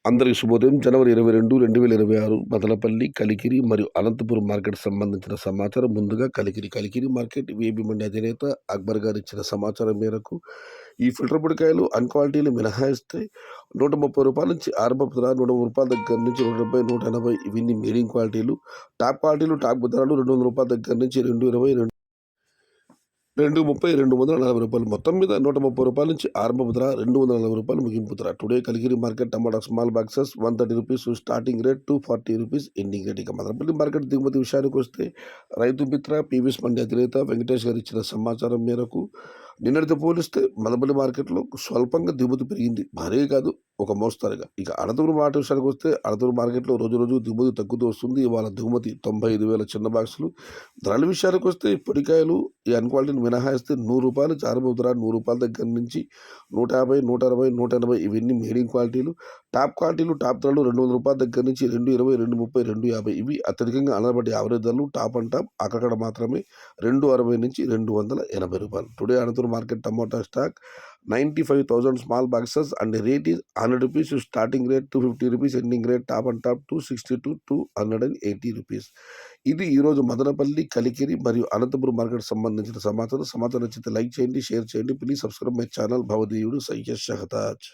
అందరికి శుభోదయం. జనవరి 22, 2026 మదనపల్లి, కలికిరి మరియు అనంతపురం మార్కెట్ సంబంధించిన సమాచారం. ముందుగా కలికిరి మార్కెట్ వీఐబీ మండి అధినేత అక్బర్ గారు ఇచ్చిన సమాచారం మేరకు ఈ ఫిల్టర్ పొడికాయలు అన్‌క్వాలిటీలు మినహాయిస్తే రూ. 130 నుంచి ఆరంభపు ధర రూ. 130 దగ్గర నుంచి 170, 180 ఇవన్నీ మీడియం క్వాలిటీలు. టాప్ క్వాలిటీలు టాప్ ధరలు రూ. 200 దగ్గర నుంచి 220, 230, రూ. 240 మొత్తం మీద రూ. 130 నుంచి ఆరంభపు ధర, రూ. 240 ముగింపు ధర. టుడే కలిగిరి మార్కెట్ టమాటా స్మాల్ బాక్సెస్ రూ. 130 స్టార్టింగ్ రేట్, రూ. 240 ఎండింగ్ రేట్. ఇక మదనపల్లి మార్కెట్ దిగుమతి విషయానికి వస్తే రైతు మిత్ర పీవీఎస్ మండి అధినేత వెంకటేష్ గారు ఇచ్చిన సమాచారం మేరకు నిన్నటితో పోలిస్తే మదనపల్లి మార్కెట్లో స్వల్పంగా దిగుమతి పెరిగింది. భారీ కాదు, ఒక మోస్తరుగా. ఇక అనంతపురం మాట విషయానికి వస్తే అనంతపురం మార్కెట్లో రోజు దిగుమతి తగ్గుతూ వస్తుంది. ఇవాళ దిగుమతి 95,000 చిన్న బాక్సులు. ధరల విషయానికి వస్తే పొడికాయలు ఈ అన్‌క్వాలిటీని మినహాయిస్తే రూ. 100 నుంచి ఆరంభపు ధర, రూ. 100 దగ్గర నుంచి 150, 160, 180 ఇవన్నీ మీడియం క్వాలిటీలు. టాప్ క్వాలిటీలు టాప్ ధరలు రూ. 200 దగ్గర నుంచి 220, 230, 250 ఇవి అత్యధికంగా అనబడే యావరేజ్ ధరలు. టాప్ అండ్ టాప్ అక్కడక్కడ మాత్రమే 260 నుంచి రూ. 280. Today Anantapuram market tomato stock 95,000 small boxes and rate is రూ. 100 స్టార్టింగ్ రేట్, రూ. 250 ending rate. Top and top 260 to 280 rupees. ఇది ఈరోజు మదనపల్లి, కలికిరి మరియు అనంతపురం మార్కెట్ సంబంధించిన సమాచారం. నచ్చితే లైక్ చేయండి, షేర్ చేయండి. Please subscribe my channel. భవదీయుడు సయ్యద్ షహతాజ్.